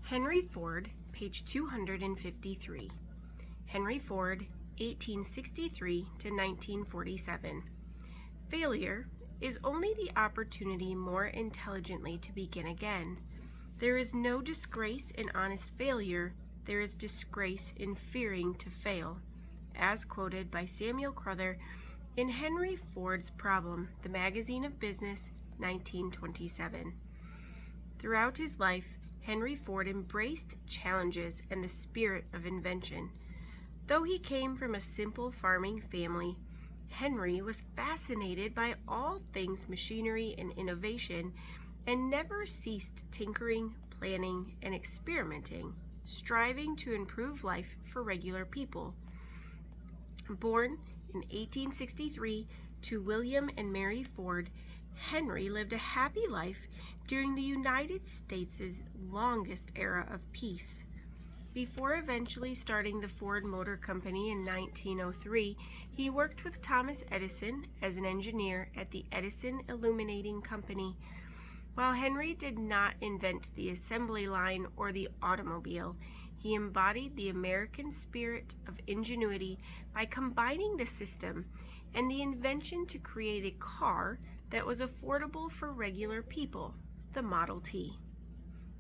Henry Ford, page 253. Henry Ford, 1863 to 1947. Failure is only the opportunity more intelligently to begin again. There is no disgrace in honest failure. There is disgrace in fearing to fail, as quoted by Samuel Crowther in Henry Ford's Problem, The Magazine of Business, 1927. Throughout his life, Henry Ford embraced challenges and the spirit of invention. Though he came from a simple farming family, Henry was fascinated by all things machinery and innovation and never ceased tinkering, planning, and experimenting, striving to improve life for regular people. Born in 1863 to William and Mary Ford, Henry lived a happy life during the United States' longest era of peace. Before eventually starting the Ford Motor Company in 1903, he worked with Thomas Edison as an engineer at the Edison Illuminating Company. While Henry did not invent the assembly line or the automobile, he embodied the American spirit of ingenuity by combining the system and the invention to create a car that was affordable for regular people, the Model T.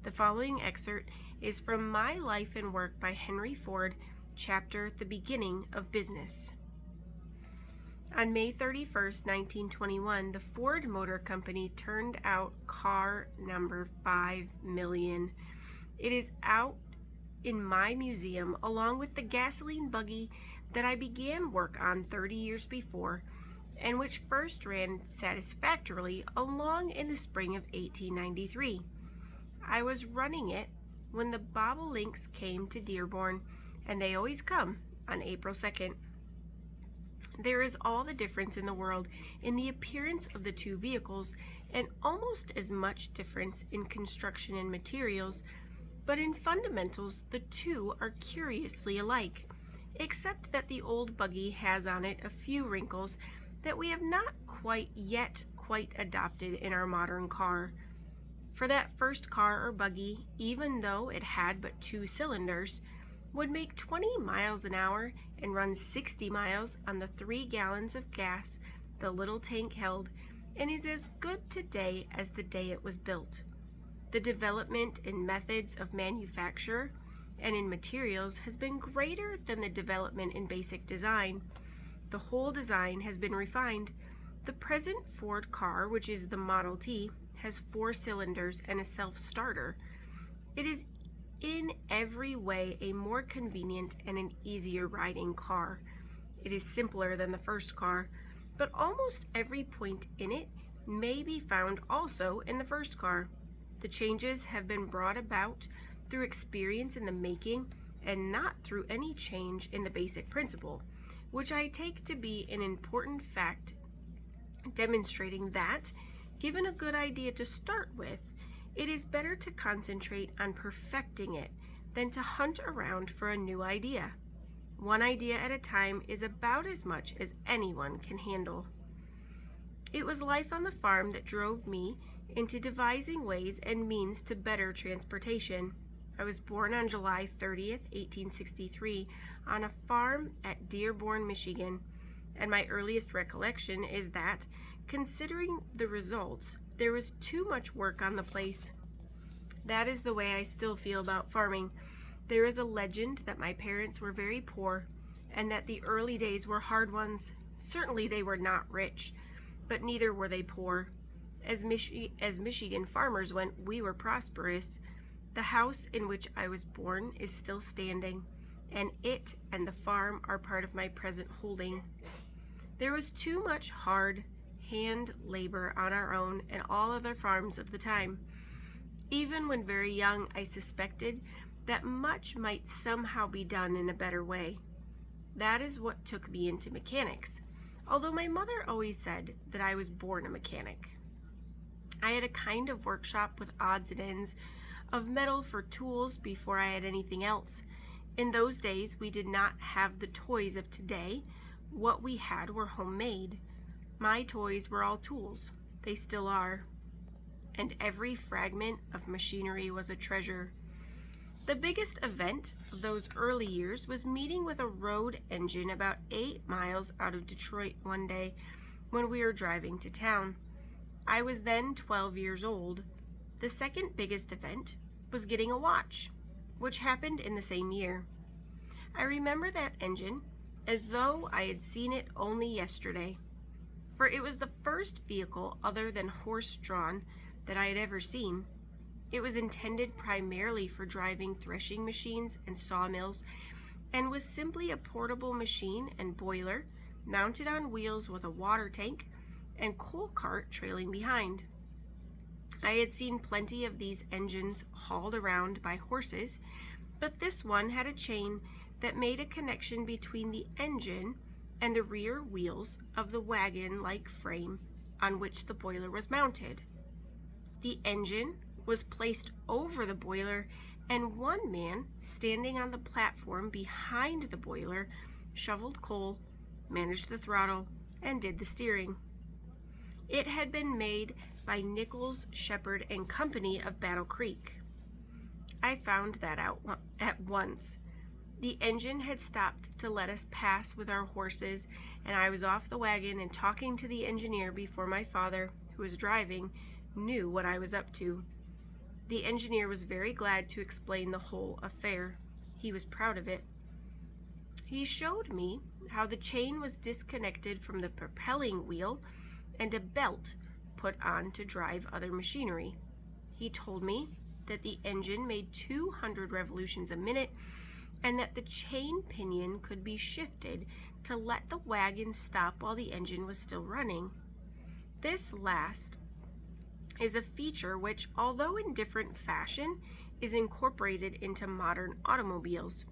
The following excerpt is from My Life and Work by Henry Ford, chapter The Beginning of Business. On May 31, 1921, the Ford Motor Company turned out car number 5 million. It is out in my museum along with the gasoline buggy that I began work on 30 years before and which first ran satisfactorily along in the spring of 1893. I was running it when the bobolinks came to Dearborn, and they always come on April 2nd. There is all the difference in the world in the appearance of the two vehicles, and almost as much difference in construction and materials, but in fundamentals the two are curiously alike, except that the old buggy has on it a few wrinkles that we have not quite adopted in our modern car. For that first car or buggy, even though it had but 2 cylinders, would make 20 miles an hour and run 60 miles on the 3 gallons of gas the little tank held, and is as good today as the day it was built. The development in methods of manufacture and in materials has been greater than the development in basic design. The whole design has been refined. The present Ford car, which is the Model T, has 4 cylinders and a self-starter. It is in every way a more convenient and an easier riding car. It is simpler than the first car, but almost every point in it may be found also in the first car. The changes have been brought about through experience in the making and not through any change in the basic principle, which I take to be an important fact, demonstrating that, given a good idea to start with, it is better to concentrate on perfecting it than to hunt around for a new idea. One idea at a time is about as much as anyone can handle. It was life on the farm that drove me into devising ways and means to better transportation. I was born on July 30th, 1863, on a farm at Dearborn, Michigan, and my earliest recollection is that, considering the results, there was too much work on the place. That is the way I still feel about farming. There is a legend that my parents were very poor, and that the early days were hard ones. Certainly they were not rich, but neither were they poor. As Michigan farmers went, we were prosperous. The house in which I was born is still standing, and it and the farm are part of my present holding. There was too much hard hand labor on our own and all other farms of the time. Even when very young, I suspected that much might somehow be done in a better way. That is what took me into mechanics, although my mother always said that I was born a mechanic. I had a kind of workshop with odds and ends of metal for tools before I had anything else. In those days, we did not have the toys of today. What we had were homemade. My toys were all tools. They still are. And every fragment of machinery was a treasure. The biggest event of those early years was meeting with a road engine about 8 miles out of Detroit one day when we were driving to town. I was then 12 years old. The second biggest event was getting a watch, which happened in the same year. I remember that engine as though I had seen it only yesterday, for it was the first vehicle other than horse-drawn that I had ever seen. It was intended primarily for driving threshing machines and sawmills, and was simply a portable machine and boiler mounted on wheels with a water tank and coal cart trailing behind. I had seen plenty of these engines hauled around by horses, but this one had a chain that made a connection between the engine and the rear wheels of the wagon-like frame on which the boiler was mounted. The engine was placed over the boiler, and one man standing on the platform behind the boiler shoveled coal, managed the throttle, and did the steering. It had been made by Nichols, Shepard and Company of Battle Creek. I found that out at once. The engine had stopped to let us pass with our horses, and I was off the wagon and talking to the engineer before my father, who was driving, knew what I was up to. The engineer was very glad to explain the whole affair. He was proud of it. He showed me how the chain was disconnected from the propelling wheel and a belt put on to drive other machinery. He told me that the engine made 200 revolutions a minute and that the chain pinion could be shifted to let the wagon stop while the engine was still running. This last is a feature which, although in different fashion, is incorporated into modern automobiles.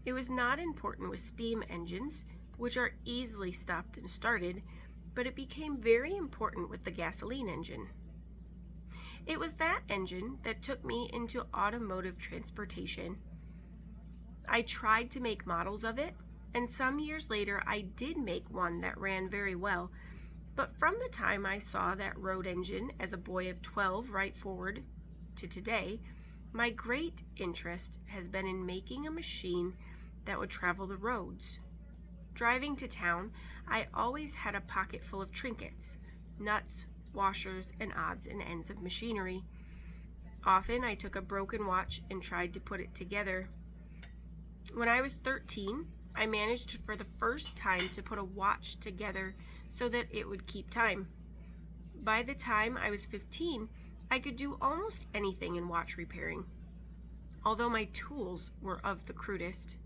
It was not important with steam engines, which are easily stopped and started, but it became very important with the gasoline engine. It was that engine that took me into automotive transportation. I tried to make models of it, and some years later I did make one that ran very well. But from the time I saw that road engine as a boy of 12 right forward to today, my great interest has been in making a machine that would travel the roads. Driving to town, I always had a pocket full of trinkets, nuts, washers, and odds and ends of machinery. Often I took a broken watch and tried to put it together. When I was 13, I managed for the first time to put a watch together so that it would keep time. By the time I was 15, I could do almost anything in watch repairing, although my tools were of the crudest.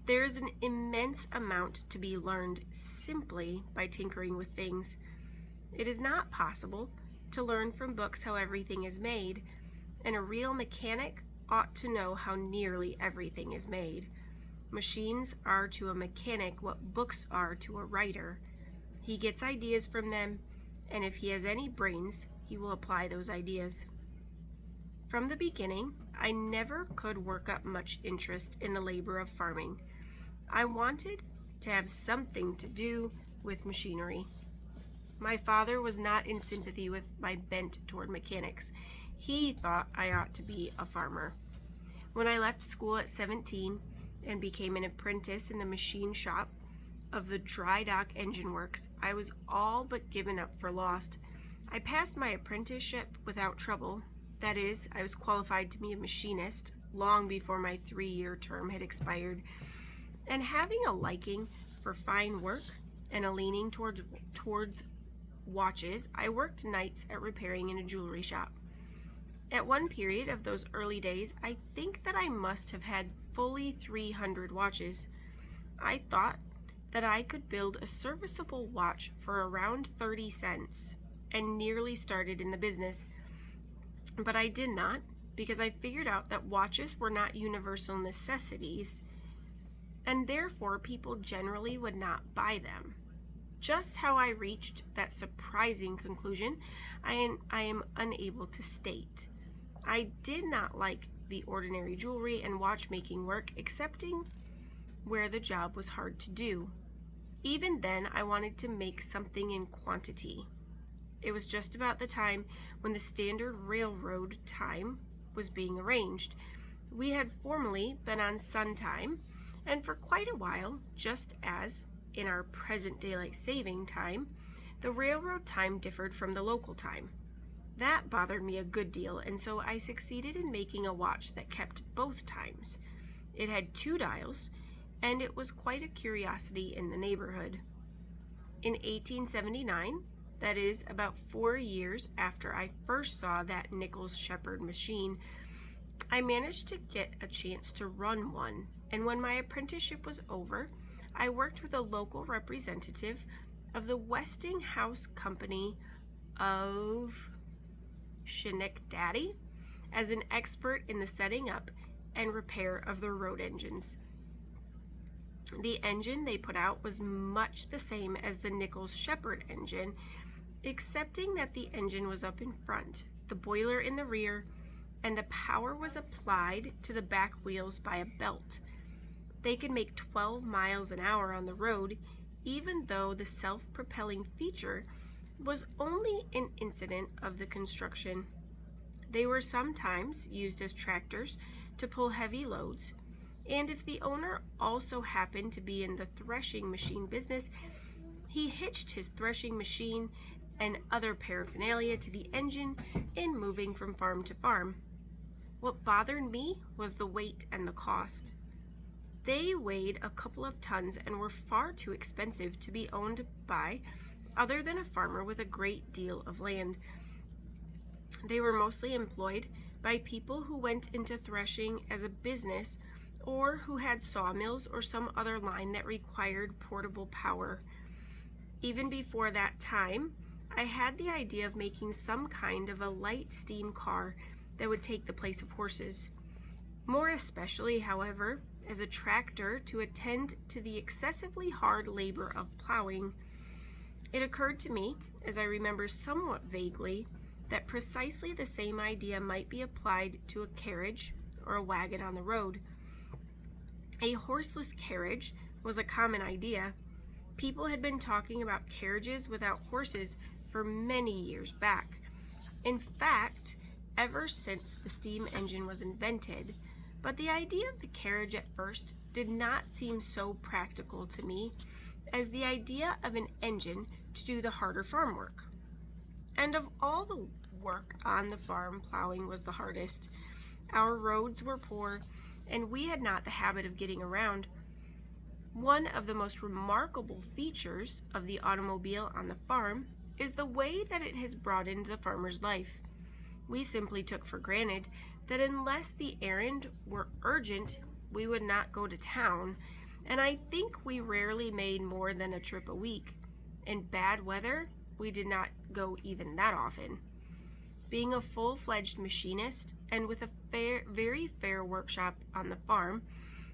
There is an immense amount to be learned simply by tinkering with things. It is not possible to learn from books how everything is made, and a real mechanic ought to know how nearly everything is made. Machines are to a mechanic what books are to a writer. He gets ideas from them, and if he has any brains, he will apply those ideas. From the beginning, I never could work up much interest in the labor of farming. I wanted to have something to do with machinery. My father was not in sympathy with my bent toward mechanics. He thought I ought to be a farmer. When I left school at 17 and became an apprentice in the machine shop of the Dry Dock Engine Works, I was all but given up for lost. I passed my apprenticeship without trouble. That is, I was qualified to be a machinist long before my 3-year term had expired. And having a liking for fine work and a leaning towards watches, I worked nights at repairing in a jewelry shop. At one period of those early days, I think that I must have had fully 300 watches. I thought that I could build a serviceable watch for around 30 cents and nearly started in the business. But I did not, because I figured out that watches were not universal necessities, and therefore people generally would not buy them. Just how I reached that surprising conclusion, I am unable to state. I did not like the ordinary jewelry and watchmaking work, excepting where the job was hard to do. Even then, I wanted to make something in quantity. It was just about the time when the standard railroad time was being arranged, We had formerly been on sun time, and for quite a while, just as in our present daylight saving time, the railroad time differed from the local time. That bothered me a good deal, and so I succeeded in making a watch that kept both times. It had 2 dials, and it was quite a curiosity in the neighborhood. In 1879, that is about 4 years after I first saw that Nichols-Shepard machine, I managed to get a chance to run one, and when my apprenticeship was over, I worked with a local representative of the Westinghouse Company of Schenectady as an expert in the setting up and repair of their road engines. The engine they put out was much the same as the Nichols-Shepard engine, excepting that the engine was up in front, the boiler in the rear, and the power was applied to the back wheels by a belt. They could make 12 miles an hour on the road, even though the self-propelling feature was only an incident of the construction. They were sometimes used as tractors to pull heavy loads, and if the owner also happened to be in the threshing machine business, he hitched his threshing machine and other paraphernalia to the engine in moving from farm to farm. What bothered me was the weight and the cost. They weighed a couple of tons and were far too expensive to be owned by other than a farmer with a great deal of land. They were mostly employed by people who went into threshing as a business or who had sawmills or some other line that required portable power. Even before that time, I had the idea of making some kind of a light steam car that would take the place of horses. More especially, however, as a tractor to attend to the excessively hard labor of plowing. It occurred to me, as I remember somewhat vaguely, that precisely the same idea might be applied to a carriage or a wagon on the road. A horseless carriage was a common idea. People had been talking about carriages without horses for many years back. In fact, ever since the steam engine was invented, but the idea of the carriage at first did not seem so practical to me as the idea of an engine to do the harder farm work. And of all the work on the farm, plowing was the hardest. Our roads were poor, and we had not the habit of getting around. One of the most remarkable features of the automobile on the farm is the way that it has broadened the farmer's life. We simply took for granted that unless the errand were urgent, we would not go to town, and I think we rarely made more than a trip a week. In bad weather, we did not go even that often. Being a full-fledged machinist and with a very fair workshop on the farm,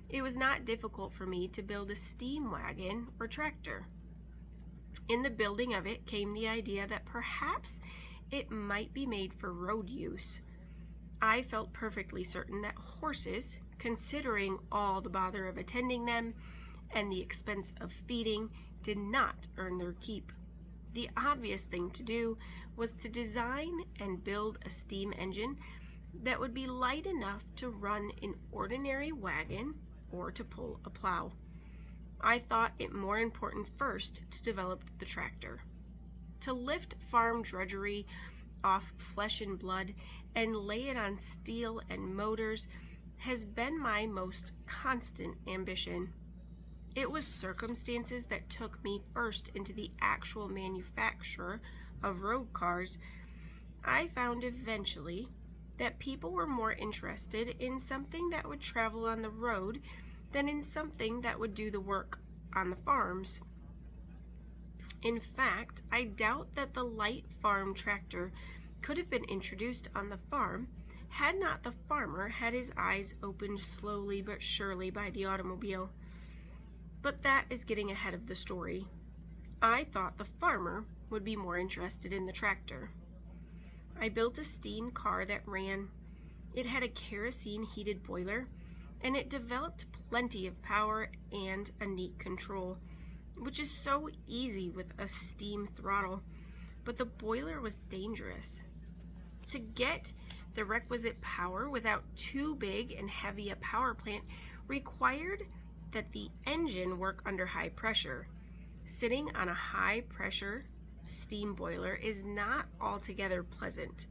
it was not difficult for me to build a steam wagon or tractor. In the building of it came the idea that perhaps it might be made for road use. I felt perfectly certain that horses, considering all the bother of attending them and the expense of feeding, did not earn their keep. The obvious thing to do was to design and build a steam engine that would be light enough to run an ordinary wagon or to pull a plow. I thought it more important first to develop the tractor. To lift farm drudgery off flesh and blood and lay it on steel and motors has been my most constant ambition. It was circumstances that took me first into the actual manufacture of road cars. I found eventually that people were more interested in something that would travel on the road than in something that would do the work on the farms. In fact, I doubt that the light farm tractor could have been introduced on the farm had not the farmer had his eyes opened slowly but surely by the automobile. But that is getting ahead of the story. I thought the farmer would be more interested in the tractor. I built a steam car that ran. It had a kerosene-heated boiler, and it developed plenty of power and a neat control, which is so easy with a steam throttle, but the boiler was dangerous. To get The requisite power without too big and heavy a power plant required that the engine work under high pressure. Sitting on a high pressure steam boiler is not altogether pleasant.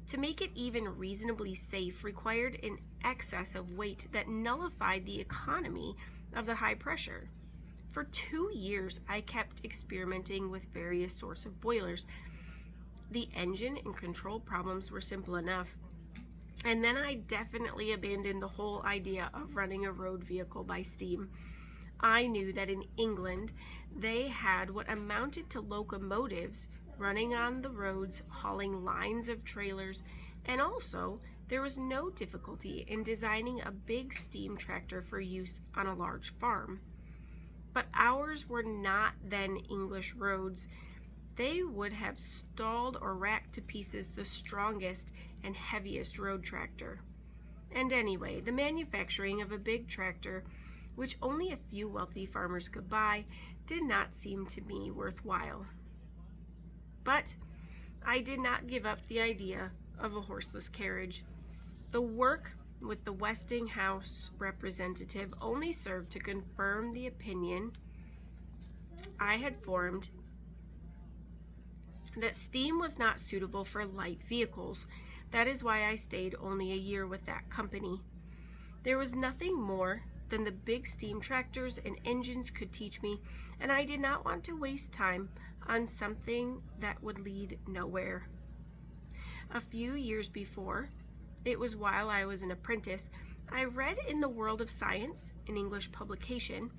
To make it even reasonably safe required an excess of weight that nullified the economy of the high pressure. For 2 years, I kept experimenting with various sorts of boilers. The engine and control problems were simple enough. And then I definitely abandoned the whole idea of running a road vehicle by steam. I knew that in England, they had what amounted to locomotives running on the roads, hauling lines of trailers, and also there was no difficulty in designing a big steam tractor for use on a large farm. But ours were not then English roads. They would have stalled or racked to pieces the strongest and heaviest road tractor. And anyway, the manufacturing of a big tractor, which only a few wealthy farmers could buy, did not seem to me worthwhile. But I did not give up the idea of a horseless carriage. The work with the Westinghouse representative only served to confirm the opinion I had formed that steam was not suitable for light vehicles. That is why I stayed only a year with that company. There was nothing more than the big steam tractors and engines could teach me, and I did not want to waste time on something that would lead nowhere. A few years before, it was while I was an apprentice, I read in the World of Science, an English publication,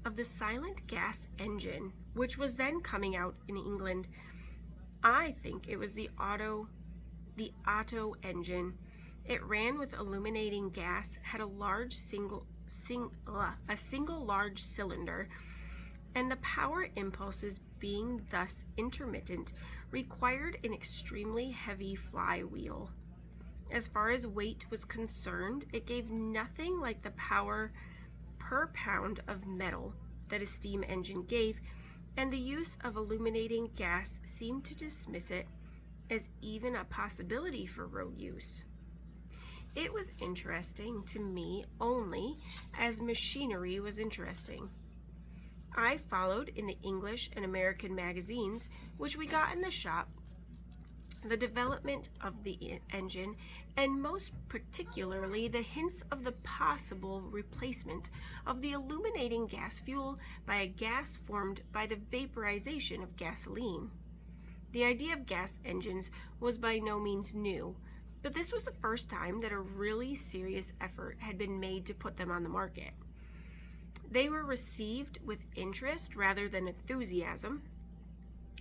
of the silent gas engine, which was then coming out in England. I think it was the Otto engine. It ran with illuminating gas, had a single large cylinder, and the power impulses being thus intermittent required an extremely heavy flywheel. As far as weight was concerned, it gave nothing like the power per pound of metal that a steam engine gave, and the use of illuminating gas seemed to dismiss it as even a possibility for road use. It was interesting to me only as machinery was interesting. I followed in the English and American magazines, which we got in the shop, the development of the engine, and most particularly the hints of the possible replacement of the illuminating gas fuel by a gas formed by the vaporization of gasoline. The idea of gas engines was by no means new, but this was the first time that a really serious effort had been made to put them on the market. They were received with interest rather than enthusiasm,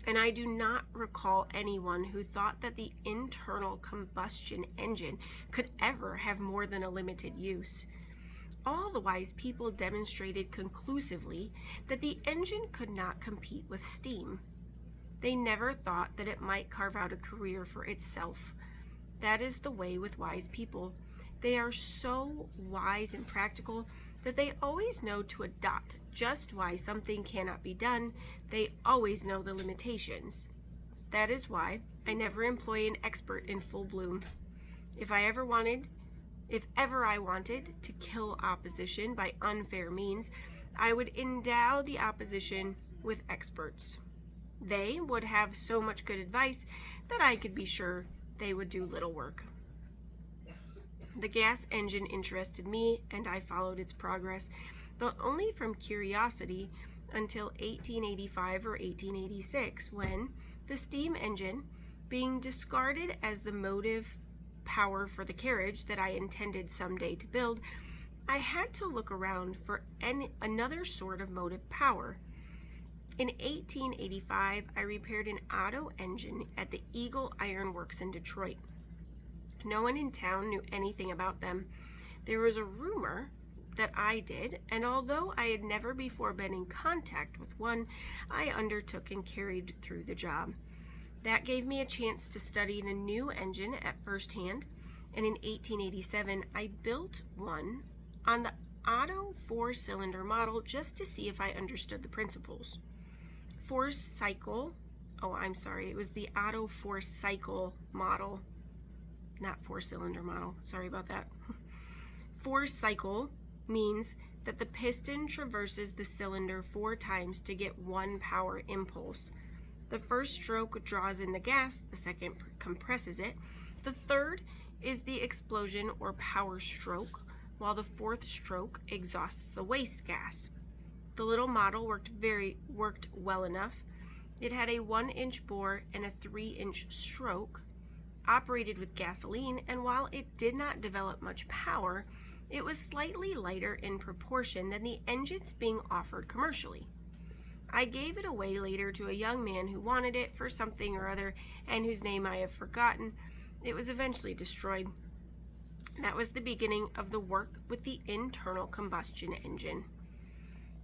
and I do not recall anyone who thought that the internal combustion engine could ever have more than a limited use. All the wise people demonstrated conclusively that the engine could not compete with steam. They never thought that it might carve out a career for itself. That is the way with wise people. They are so wise and practical that they always know to a dot just why something cannot be done. They always know the limitations. That is why I never employ an expert in full bloom. If ever I wanted to kill opposition by unfair means, I would endow the opposition with experts. They would have so much good advice that I could be sure they would do little work. The gas engine interested me, and I followed its progress, but only from curiosity until 1885 or 1886, when the steam engine, being discarded as the motive power for the carriage that I intended someday to build, I had to look around for another sort of motive power. In 1885, I repaired an Otto engine at the Eagle Iron Works in Detroit. No one in town knew anything about them. There was a rumor that I did, and although I had never before been in contact with one, I undertook and carried through the job. That gave me a chance to study the new engine at first hand, and in 1887 I built one on the Otto 4-cylinder model just to see if I understood the principles. It was the Otto 4-cycle model. not four-cylinder model. Sorry about that. Four-cycle means that the piston traverses the cylinder 4 times to get one power impulse. The first stroke draws in the gas, the second compresses it. The third is the explosion or power stroke, while the fourth stroke exhausts the waste gas. The little model worked well enough. It had a 1-inch bore and a 3-inch stroke, operated with gasoline, and while it did not develop much power, it was slightly lighter in proportion than the engines being offered commercially. I gave it away later to a young man who wanted it for something or other and whose name I have forgotten. It was eventually destroyed. That was the beginning of the work with the internal combustion engine.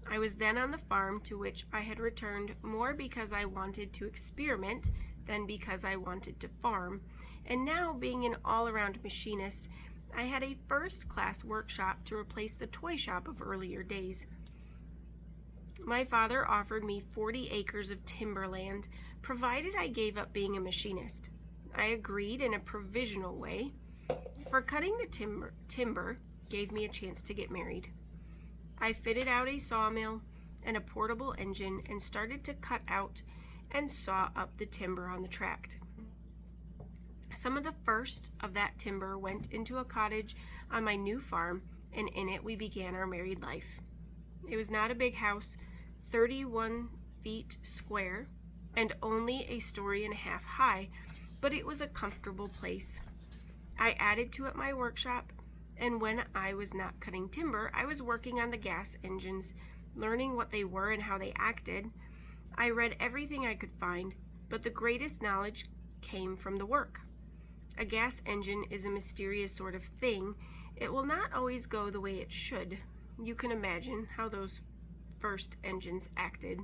I was then on the farm, to which I had returned more because I wanted to experiment than because I wanted to farm, and now, being an all-around machinist, I had a first-class workshop to replace the toy shop of earlier days. My father offered me 40 acres of timberland, provided I gave up being a machinist. I agreed in a provisional way, for cutting the timber gave me a chance to get married. I fitted out a sawmill and a portable engine and started to cut out and saw up the timber on the tract. Some of the first of that timber went into a cottage on my new farm, and in it we began our married life. It was not a big house, 31 feet square, and only a story and a half high, but it was a comfortable place. I added to it my workshop, and when I was not cutting timber, I was working on the gas engines, learning what they were and how they acted. I read everything I could find, but the greatest knowledge came from the work. A gas engine is a mysterious sort of thing. It will not always go the way it should. You can imagine how those first engines acted.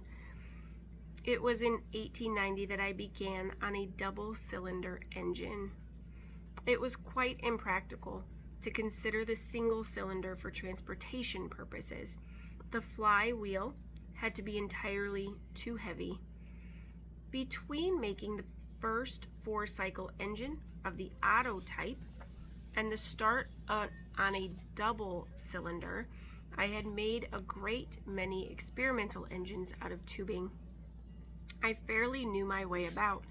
It was in 1890 that I began on a double-cylinder engine. It was quite impractical to consider the single cylinder for transportation purposes. The flywheel had to be entirely too heavy. Between making the first 4-cycle engine of the Otto type and the start on a double cylinder, I had made a great many experimental engines out of tubing. I fairly knew my way about.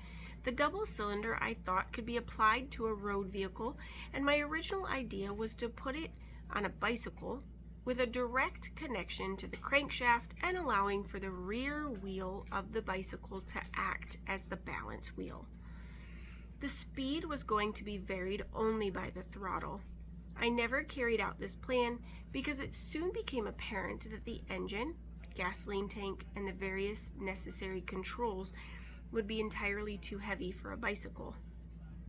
The double cylinder, I thought, could be applied to a road vehicle, and my original idea was to put it on a bicycle with a direct connection to the crankshaft and allowing for the rear wheel of the bicycle to act as the balance wheel. The speed was going to be varied only by the throttle. I never carried out this plan because it soon became apparent that the engine, gasoline tank, and the various necessary controls would be entirely too heavy for a bicycle.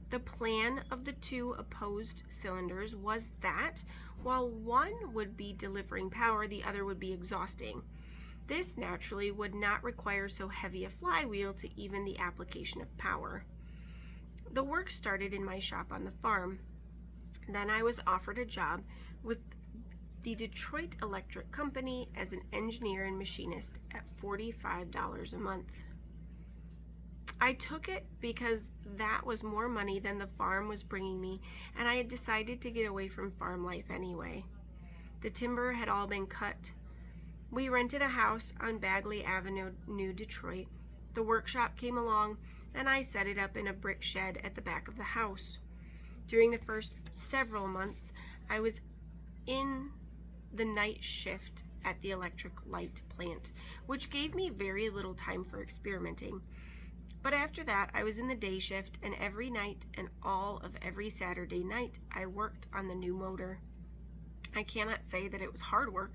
The plan of the two opposed cylinders was that, while one would be delivering power, the other would be exhausting. This naturally would not require so heavy a flywheel to even the application of power. The work started in my shop on the farm. Then I was offered a job with the Detroit Electric Company as an engineer and machinist at $45 a month. I took it because that was more money than the farm was bringing me, and I had decided to get away from farm life anyway. The timber had all been cut. We rented a house on Bagley Avenue, New Detroit. The workshop came along, and I set it up in a brick shed at the back of the house. During the first several months, I was in the night shift at the electric light plant, which gave me very little time for experimenting. But after that, I was in the day shift, and every night and all of every Saturday night, I worked on the new motor. I cannot say that it was hard work.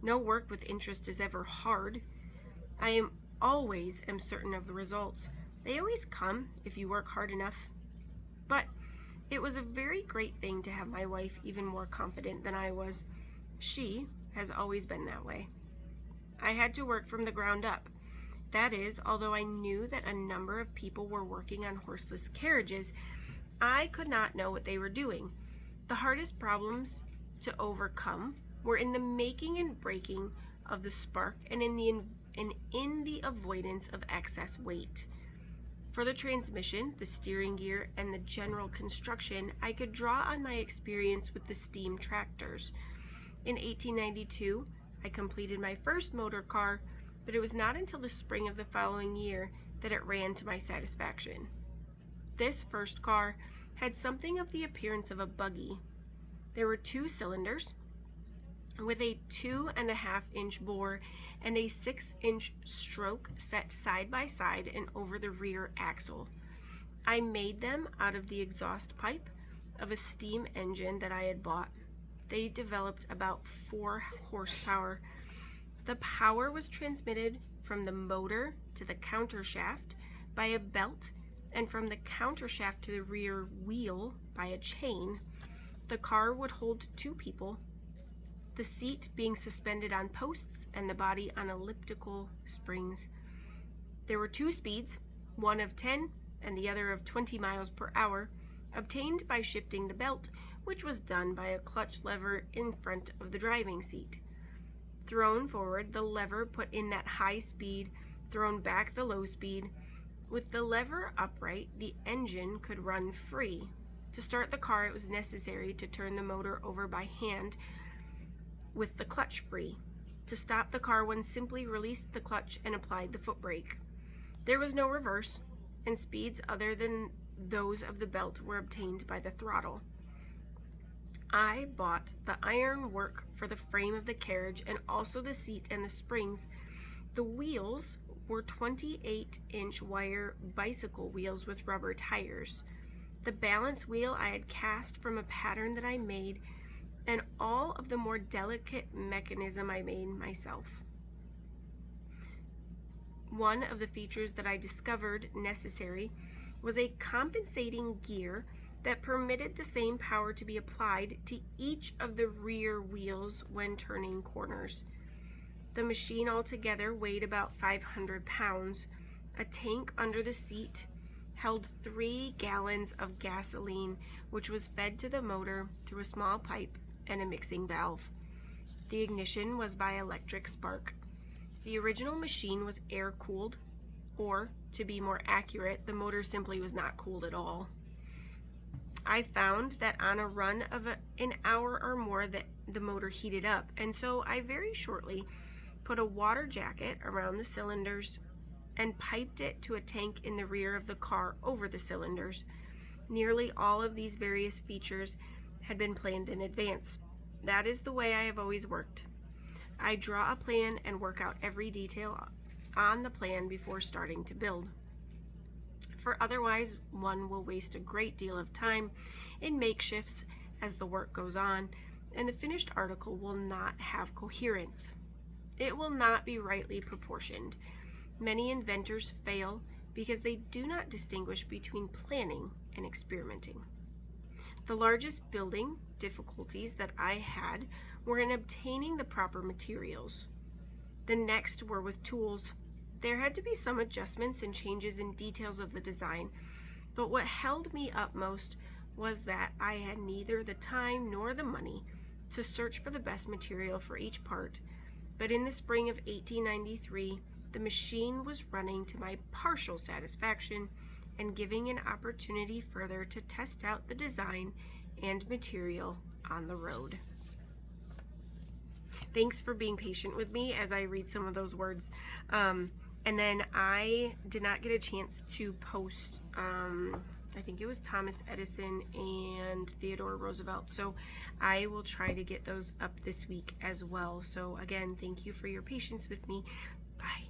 No work with interest is ever hard. I always am certain of the results. They always come if you work hard enough. But it was a very great thing to have my wife even more confident than I was. She has always been that way. I had to work from the ground up. That is, although I knew that a number of people were working on horseless carriages, I could not know what they were doing. The hardest problems to overcome were in the making and breaking of the spark and in the avoidance of excess weight. For the transmission, the steering gear, and the general construction, I could draw on my experience with the steam tractors. In 1892, I completed my first motor car, but it was not until the spring of the following year that it ran to my satisfaction. This first car had something of the appearance of a buggy. There were 2 cylinders with a 2.5-inch bore and a 6-inch stroke set side by side and over the rear axle. I made them out of the exhaust pipe of a steam engine that I had bought. They developed about 4 horsepower. The power was transmitted from the motor to the countershaft by a belt, and from the countershaft to the rear wheel by a chain. The car would hold 2 people, the seat being suspended on posts and the body on elliptical springs. There were 2 speeds, one of 10 and the other of 20 miles per hour, obtained by shifting the belt, which was done by a clutch lever in front of the driving seat. Thrown forward, the lever put in that high speed, thrown back the low speed. With the lever upright, the engine could run free. To start the car, it was necessary to turn the motor over by hand with the clutch free. To stop the car, one simply released the clutch and applied the foot brake. There was no reverse, and speeds other than those of the belt were obtained by the throttle. I bought the iron work for the frame of the carriage and also the seat and the springs. The wheels were 28-inch wire bicycle wheels with rubber tires. The balance wheel I had cast from a pattern that I made, and all of the more delicate mechanism I made myself. One of the features that I discovered necessary was a compensating gear that permitted the same power to be applied to each of the rear wheels when turning corners. The machine altogether weighed about 500 pounds. A tank under the seat held 3 gallons of gasoline, which was fed to the motor through a small pipe and a mixing valve. The ignition was by electric spark. The original machine was air-cooled, or, to be more accurate, the motor simply was not cooled at all. I found that on a run of an hour or more that the motor heated up, and so I very shortly put a water jacket around the cylinders and piped it to a tank in the rear of the car over the cylinders. Nearly all of these various features had been planned in advance. That is the way I have always worked. I draw a plan and work out every detail on the plan before starting to build. For otherwise, one will waste a great deal of time in makeshifts as the work goes on, and the finished article will not have coherence. It will not be rightly proportioned. Many inventors fail because they do not distinguish between planning and experimenting. The largest building difficulties that I had were in obtaining the proper materials. The next were with tools. There had to be some adjustments and changes in details of the design, but what held me up most was that I had neither the time nor the money to search for the best material for each part. But in the spring of 1893, the machine was running to my partial satisfaction and giving an opportunity further to test out the design and material on the road. Thanks for being patient with me as I read some of those words. And then I did not get a chance to post, I think it was Thomas Edison and Theodore Roosevelt. So I will try to get those up this week as well. So again, thank you for your patience with me. Bye.